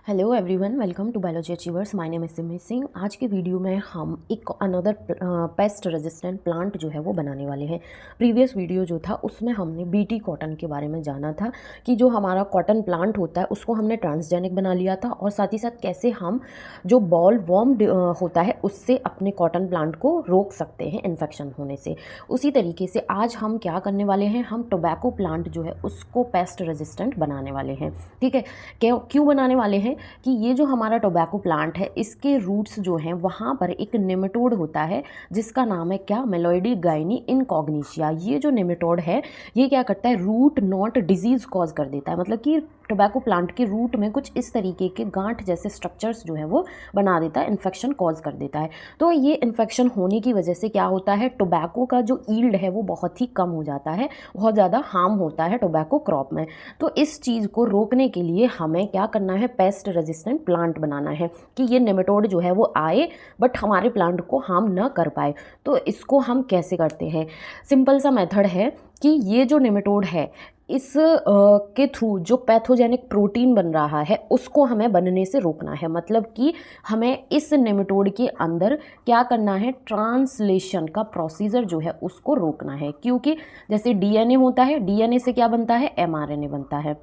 Hello everyone, welcome to biology achievers. My name is Simi Singh. आज के video में हम एक अनदर पेस्ट रेजिस्टेंट प्लांट जो है वो बनाने वाले हैं। प्रीवियस वीडियो जो था उसमें हमने बीटी कॉटन के बारे में जाना था कि जो हमारा कॉटन प्लांट होता है उसको हमने ट्रांसजेनिक बना लिया था, और साथ ही साथ कैसे हम जो बॉल वॉर्म होता है उससे अपने कॉटन प्लांट को रोक सकते हैं इन्फेक्शन होने से। उसी तरीके से आज हम क्या करने वाले हैं, हम टोबैको प्लांट जो है उसको पेस्ट रेजिस्टेंट बनाने वाले हैं। ठीक है, क्यों बनाने वाले हैं कि ये जो हमारा टोबैको प्लांट है इसके रूट्स जो हैं वहाँ पर एक नेमेटोड होता है जिसका नाम है क्या, मेलोइडी गाइनी इनकॉग्निशिया। ये जो नेमेटोड है ये क्या करता है, रूट नॉट डिजीज़ कॉज कर देता है। मतलब कि टोबैको प्लांट के रूट में कुछ इस तरीके के गांठ जैसे स्ट्रक्चर्स जो है वो बना देता है, इन्फेक्शन कॉज कर देता है। तो ये इन्फेक्शन होने की वजह से क्या होता है, टोबैको का जो ईल्ड है वो बहुत ही कम हो जाता है, बहुत ज़्यादा हार्म होता है टोबैको क्रॉप में। तो इस चीज़ को रोकने के लिए हमें क्या करना है, पेस्ट रेजिस्टेंट प्लांट बनाना है कि ये नेमेटोड जो है वो आए बट हमारे प्लांट को हार्म ना कर पाए। तो इसको हम कैसे करते हैं, सिंपल सा मेथड है कि ये जो नेमेटोड है इस के थ्रू जो पैथोजेनिक प्रोटीन बन रहा है उसको हमें बनने से रोकना है। मतलब कि हमें इस नेमेटोड के अंदर क्या करना है, ट्रांसलेशन का प्रोसीजर जो है उसको रोकना है। क्योंकि जैसे डीएनए होता है, डीएनए से क्या बनता है, एमआरएनए बनता है।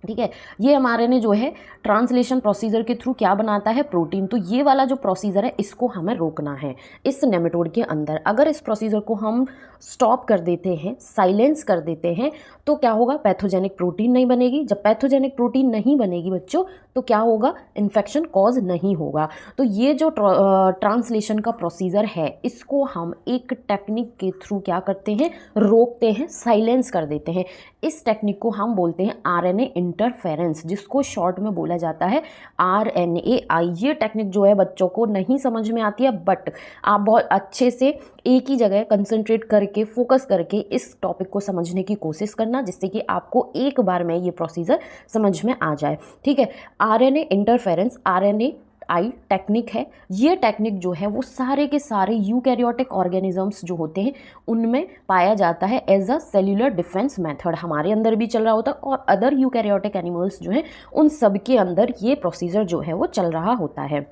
ठीक है, ये एमआरएनए जो है ट्रांसलेशन प्रोसीजर के थ्रू क्या बनाता है, प्रोटीन। तो ये वाला जो प्रोसीजर है इसको हमें रोकना है इस नेमेटोड के अंदर। अगर इस प्रोसीजर को हम स्टॉप कर देते हैं, साइलेंस कर देते हैं, तो क्या होगा, पैथोजेनिक प्रोटीन नहीं बनेगी। जब पैथोजेनिक प्रोटीन नहीं बनेगी बच्चों तो क्या होगा, इन्फेक्शन कॉज नहीं होगा। तो ये जो ट्रांसलेशन का प्रोसीजर है इसको हम एक टेक्निक के थ्रू क्या करते हैं, रोकते हैं, साइलेंस कर देते हैं। इस टेक्निक को हम बोलते हैं आरएनए इंटरफेरेंस, जिसको शॉर्ट में बोला जाता है आरएनएआई। ये टेक्निक जो है बच्चों को नहीं समझ में आती है, बट आप बहुत अच्छे से एक ही जगह कंसंट्रेट करके फोकस करके इस टॉपिक को समझने की कोशिश करना, जिससे कि आपको एक बार में ये प्रोसीजर समझ में आ जाए। ठीक है, आरएनए इंटरफेरेंस आरएनएआई टेक्निक है। ये टेक्निक जो है वो सारे के सारे यूकैरियोटिक ऑर्गेनिजम्स जो होते हैं उनमें पाया जाता है as a cellular defence method. हमारे अंदर भी चल रहा होता है और अदर यूकैरियोटिक एनिमल्स जो हैं उन सब के अंदर ये प्रोसीजर जो है वो चल रहा होता है।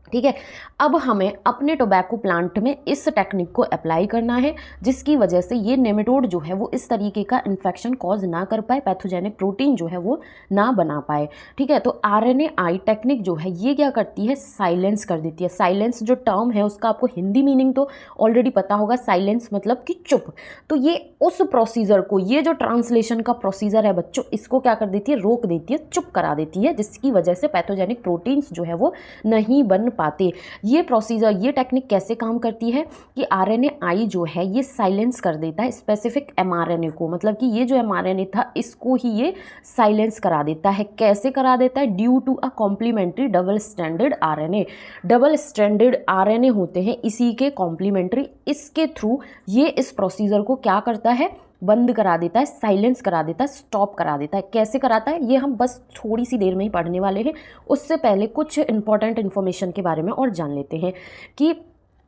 ठीक है, अब हमें अपने टोबैको प्लांट में इस टेक्निक को अप्लाई करना है, जिसकी वजह से ये नेमेटोड जो है वो इस तरीके का इन्फेक्शन कॉज ना कर पाए, पैथोजेनिक प्रोटीन जो है वो ना बना पाए। ठीक है, तो आरएनएआई टेक्निक जो है ये क्या करती है, साइलेंस कर देती है। साइलेंस जो टर्म है उसका आपको हिंदी मीनिंग तो ऑलरेडी पता होगा, साइलेंस मतलब कि चुप। तो ये उस प्रोसीजर को, ये जो ट्रांसलेशन का प्रोसीजर है बच्चों, इसको क्या कर देती है, रोक देती है, चुप करा देती है, जिसकी वजह से पैथोजेनिक प्रोटीन्स जो है वो नहीं बन पाते। ये प्रोसीजर, ये टेक्निक कैसे काम करती है कि आरएनएआई जो है ये साइलेंस कर देता है स्पेसिफिक एमआरएनए को। मतलब कि ये जो एमआरएनए था इसको ही ये साइलेंस करा देता है। कैसे करा देता है, due to a complementary double stranded RNA. Double stranded RNA होते हैं इसी के कॉम्प्लीमेंट्री, इसके थ्रू ये इस प्रोसीजर को क्या करता है, बंद करा देता है, साइलेंस करा देता है, स्टॉप करा देता है। कैसे कराता है ये हम बस थोड़ी सी देर में ही पढ़ने वाले हैं। उससे पहले कुछ इंपॉर्टेंट इन्फॉर्मेशन के बारे में और जान लेते हैं कि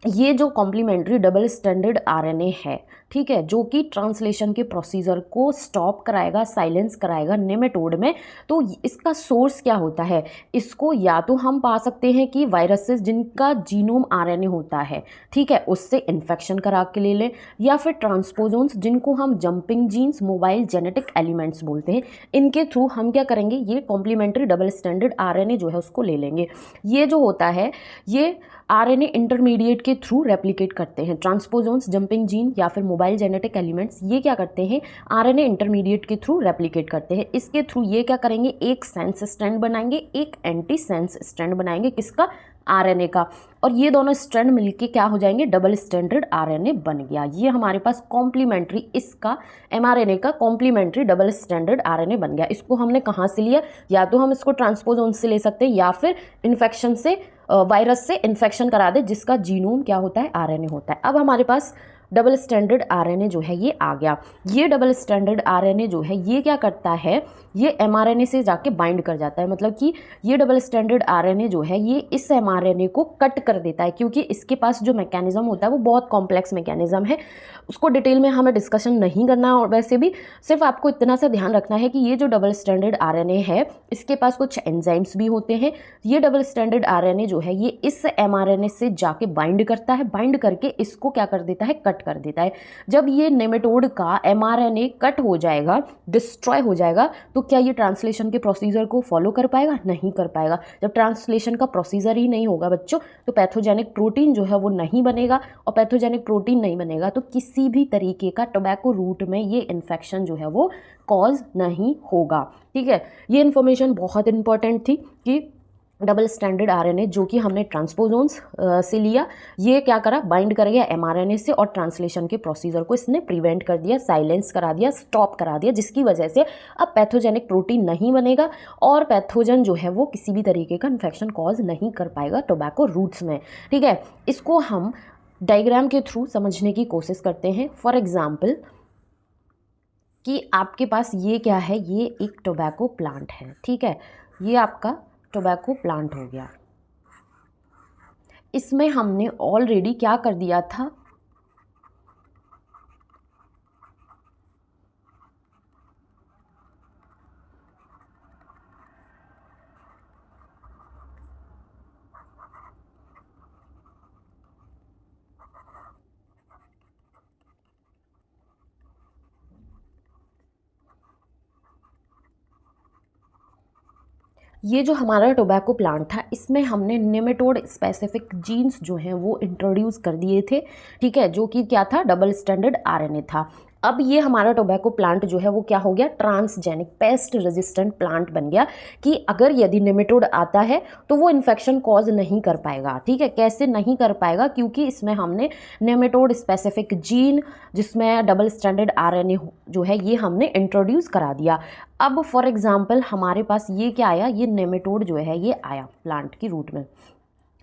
ये जो कॉम्प्लीमेंट्री डबल स्ट्रैंडेड आरएनए है, ठीक है, जो कि ट्रांसलेशन के प्रोसीजर को स्टॉप कराएगा, साइलेंस कराएगा नेमेटोड में। तो इसका सोर्स क्या होता है, इसको या तो हम पा सकते हैं कि वायरसेस जिनका जीनोम आरएनए होता है, ठीक है, उससे इन्फेक्शन करा के ले लें, या फिर ट्रांसपोजोन्स जिनको हम jumping genes, mobile genetic elements बोलते हैं, इनके थ्रू हम क्या करेंगे, ये कॉम्प्लीमेंट्री डबल स्ट्रैंडेड आरएनए जो है उसको ले लेंगे। ये जो होता है ये आरएनए इंटरमीडिएट के थ्रू रेप्लिकेट करते हैं। ट्रांसपोजोन्स, जंपिंग जीन या फिर मोबाइल जेनेटिक एलिमेंट्स ये क्या करते हैं, आरएनए इंटरमीडिएट के थ्रू रेप्लिकेट करते हैं। इसके थ्रू ये क्या करेंगे, एक सेंस स्ट्रैंड बनाएंगे, एक एंटी सेंस स्ट्रैंड बनाएंगे, किसका, आरएनए का। और ये दोनों स्ट्रैंड मिलके क्या हो जाएंगे, डबल स्ट्रैंडेड आरएनए बन गया। ये हमारे पास कॉम्प्लीमेंट्री, इसका एमआरएनए का कॉम्प्लीमेंट्री डबल स्ट्रैंडेड आरएनए बन गया। इसको हमने कहाँ से लिया, या तो हम इसको ट्रांसपोजोन से ले सकते हैं या फिर इन्फेक्शन से, वायरस से इन्फेक्शन करा दे जिसका जीनोम क्या होता है, आरएनए होता है। अब हमारे पास डबल स्टैंडर्ड आरएनए जो है ये आ गया। ये डबल स्टैंडर्ड आरएनए जो है ये क्या करता है, ये एमआरएनए से जाके बाइंड कर जाता है। मतलब कि ये डबल स्टैंडर्ड आरएनए जो है ये इस एमआरएनए को कट कर देता है, क्योंकि इसके पास जो मैकेनिज्म होता है वो बहुत कॉम्प्लेक्स मैकेनिज्म है, उसको डिटेल में हमें डिस्कशन नहीं करना। और वैसे भी सिर्फ आपको इतना सा ध्यान रखना है कि ये जो डबल स्टैंडर्ड आरएनए है इसके पास कुछ एंजाइम्स भी होते हैं। ये डबल स्टैंडर्ड आरएनए जो है ये इस एमआरएनए से जाके बाइंड करता है, बाइंड करके इसको क्या कर देता है, कट कर देता है। जब ये नेमेटोड का एमआरएनए कट हो जाएगा, डिस्ट्रॉय हो जाएगा, तो क्या ये ट्रांसलेशन के प्रोसीजर को फॉलो कर पाएगा? नहीं कर पाएगा। जब ट्रांसलेशन का प्रोसीजर ही नहीं होगा बच्चों, तो पैथोजेनिक प्रोटीन जो है वो नहीं बनेगा, और पैथोजेनिक प्रोटीन नहीं बनेगा तो किसी भी तरीके का टोबैको रूट में ये इन्फेक्शन जो है वो कॉज नहीं होगा। ठीक है, ये इन्फॉर्मेशन बहुत इंपॉर्टेंट थी कि डबल स्टैंडर्ड आरएनए जो कि हमने ट्रांसपोजोन्स से लिया, ये क्या करा, बाइंड कर गया एमआरएनए से, और ट्रांसलेशन के प्रोसीजर को इसने प्रिवेंट कर दिया, साइलेंस करा दिया, स्टॉप करा दिया, जिसकी वजह से अब पैथोजेनिक प्रोटीन नहीं बनेगा और पैथोजन जो है वो किसी भी तरीके का इन्फेक्शन कॉज नहीं कर पाएगा टोबैको रूट्स में। ठीक है, इसको हम डायग्राम के थ्रू समझने की कोशिश करते हैं। फॉर एग्जाम्पल कि आपके पास ये क्या है, ये एक टोबैको प्लांट है। ठीक है, ये आपका टोबैको प्लांट हो गया। इसमें हमने ऑलरेडी क्या कर दिया था, ये जो हमारा टोबैको प्लांट था इसमें हमने नेमेटोड स्पेसिफिक जीन्स जो हैं वो इंट्रोड्यूस कर दिए थे। ठीक है, जो कि क्या था, डबल स्टैंडर्ड आरएनए था। अब ये हमारा टोबैको प्लांट जो है वो क्या हो गया, ट्रांसजेनिक पेस्ट रेजिस्टेंट प्लांट बन गया, कि अगर यदि नेमेटोड आता है तो वो इन्फेक्शन कॉज नहीं कर पाएगा। ठीक है, कैसे नहीं कर पाएगा, क्योंकि इसमें हमने नेमेटोड स्पेसिफिक जीन जिसमें डबल स्टैंडर्ड आरएनए जो है ये हमने इंट्रोड्यूस करा दिया। अब फॉर एग्जांपल हमारे पास ये क्या आया, ये नेमेटोड जो है ये आया प्लांट की रूट में।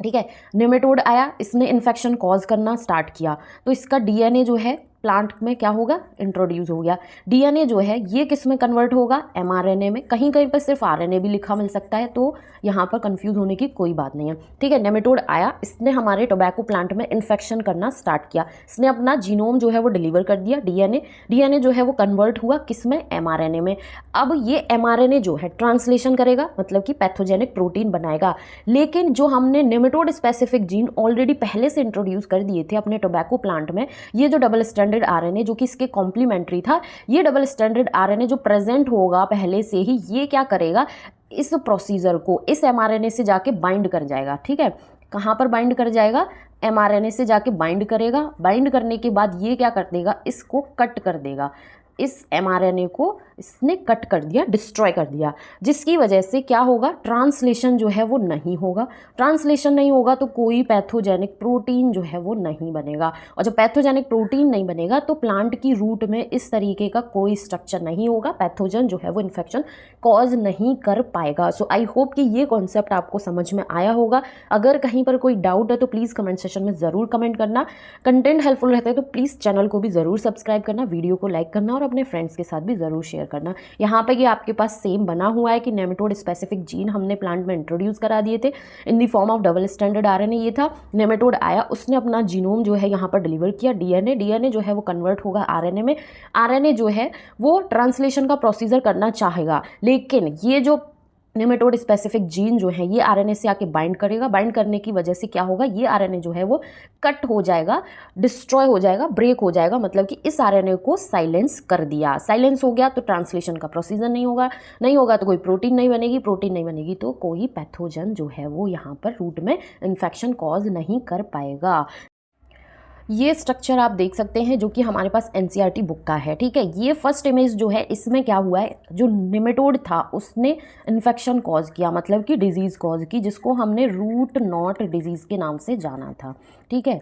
ठीक है, नेमेटोड आया, इसने इन्फेक्शन कॉज करना स्टार्ट किया, तो इसका डीएनए जो है प्लांट में क्या होगा, इंट्रोड्यूस हो गया। डीएनए जो है ये किस में कन्वर्ट होगा, एमआरएनए में। कहीं कहीं पर सिर्फ आरएनए भी लिखा मिल सकता है, तो यहाँ पर कंफ्यूज होने की कोई बात नहीं है। ठीक है, नेमेटोड आया, इसने हमारे टोबैको प्लांट में इन्फेक्शन करना स्टार्ट किया, इसने अपना जीनोम जो है वो डिलीवर कर दिया, डीएनए जो है वो कन्वर्ट हुआ किस में, एमआरएनए में। अब ये एमआरएनए जो है ट्रांसलेशन करेगा, मतलब कि पैथोजेनिक प्रोटीन बनाएगा। लेकिन जो हमने नेमेटोड स्पेसिफिक जीन ऑलरेडी पहले से इंट्रोड्यूस कर दिए थे अपने टोबैको प्लांट में, ये जो डबल स्टैंडर्ड आरएनए जो कि इसके कॉम्प्लीमेंट्री था, ये डबल स्टैंडर्ड आरएनए जो प्रेजेंट होगा पहले से ही, ये क्या करेगा, इस प्रोसीजर को इस एमआरएनए से जाके बाइंड कर जाएगा। ठीक है, कहाँ पर बाइंड कर जाएगा, एमआरएनए से जाके बाइंड करेगा। बाइंड करने के बाद ये क्या कर देगा, इसको कट कर देगा, इस एमआरएनए को इसने कट कर दिया, डिस्ट्रॉय कर दिया, जिसकी वजह से क्या होगा, ट्रांसलेशन जो है वो नहीं होगा। ट्रांसलेशन नहीं होगा तो कोई पैथोजेनिक प्रोटीन जो है वो नहीं बनेगा, और जब पैथोजेनिक प्रोटीन नहीं बनेगा तो प्लांट की रूट में इस तरीके का कोई स्ट्रक्चर नहीं होगा, पैथोजन जो है वो इन्फेक्शन कॉज नहीं कर पाएगा। सो आई होप कि ये कॉन्सेप्ट आपको समझ में आया होगा। अगर कहीं पर कोई डाउट है तो प्लीज़ कमेंट सेशन में ज़रूर कमेंट करना। कंटेंट हेल्पफुल रहता है तो प्लीज़ चैनल को भी ज़रूर सब्सक्राइब करना, वीडियो को लाइक करना और अपने फ्रेंड्स के साथ भी ज़रूर शेयर करना। यहाँ पे ये आपके पास सेम बना हुआ है कि नेमेटोड स्पेसिफिक जीन हमने प्लांट में इंट्रोड्यूस करा दिए थे in the form of double standard RNA. ये था, नेमेटोड आया, उसने अपना जीनोम जो है यहाँ पर डिलीवर किया, डीएनए जो है वो कन्वर्ट होगा आरएनए में। आरएनए जो है वो ट्रांसलेशन का प्रोसीजर करना चाहेगा, लेकिन ये जो नेमेटोड स्पेसिफिक जीन जो है ये आरएनए से आके बाइंड करेगा। बाइंड करने की वजह से क्या होगा, ये आरएनए जो है वो कट हो जाएगा, डिस्ट्रॉय हो जाएगा, ब्रेक हो जाएगा, मतलब कि इस आरएनए को साइलेंस कर दिया। साइलेंस हो गया तो ट्रांसलेशन का प्रोसीजर नहीं होगा तो कोई प्रोटीन नहीं बनेगी, प्रोटीन नहीं बनेगी तो कोई पैथोजन जो है वो यहाँ पर रूट में इन्फेक्शन कॉज नहीं कर पाएगा। ये स्ट्रक्चर आप देख सकते हैं जो कि हमारे पास एनसीईआरटी बुक का है। ठीक है, ये फर्स्ट इमेज जो है इसमें क्या हुआ है, जो नेमेटोड था उसने इन्फेक्शन कॉज किया, मतलब कि डिजीज़ कॉज की, जिसको हमने रूट नॉट डिजीज़ के नाम से जाना था। ठीक है,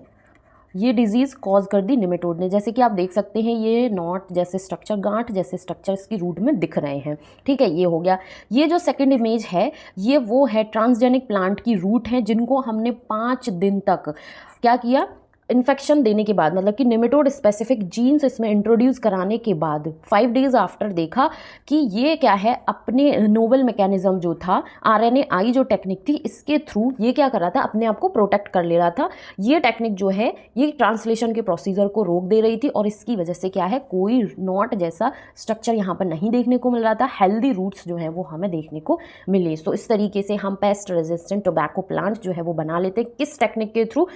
ये डिजीज़ कॉज कर दी नेमेटोड ने। जैसे कि आप देख सकते हैं ये नॉट जैसे स्ट्रक्चर, गांठ जैसे स्ट्रक्चर इसकी रूट में दिख रहे हैं। ठीक है, ये हो गया। ये जो सेकंड इमेज है ये वो है ट्रांसजेनिक प्लांट की रूट है, जिनको हमने 5 दिन तक क्या किया, इन्फेक्शन देने के बाद, मतलब कि निमेटोड स्पेसिफिक जीन्स इसमें इंट्रोड्यूस कराने के बाद 5 डेज आफ्टर देखा कि ये क्या है, अपने नोवेल मैकेनिज्म जो था RNAi जो टेक्निक थी, इसके थ्रू ये क्या कर रहा था, अपने आप को प्रोटेक्ट कर ले रहा था। ये टेक्निक जो है ये ट्रांसलेशन के प्रोसीजर को रोक दे रही थी और इसकी वजह से क्या है, कोई नॉट जैसा स्ट्रक्चर यहाँ पर नहीं देखने को मिल रहा था, हेल्दी रूट्स जो है वो हमें देखने को मिले। सो इस तरीके से हम पेस्ट रेजिस्टेंट टोबैको प्लांट जो है वो बना लेते हैं, किस टेक्निक के through,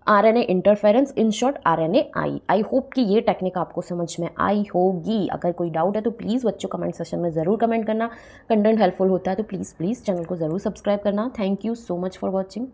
RNA interference, in short RNAi। I hope कि ये टेक्निक आपको समझ में आई होगी। अगर कोई डाउट है तो प्लीज़ बच्चों कमेंट सेक्शन में ज़रूर कमेंट करना। कंटेंट हेल्पफुल होता है तो प्लीज़ चैनल को ज़रूर सब्सक्राइब करना। Thank you so much for watching.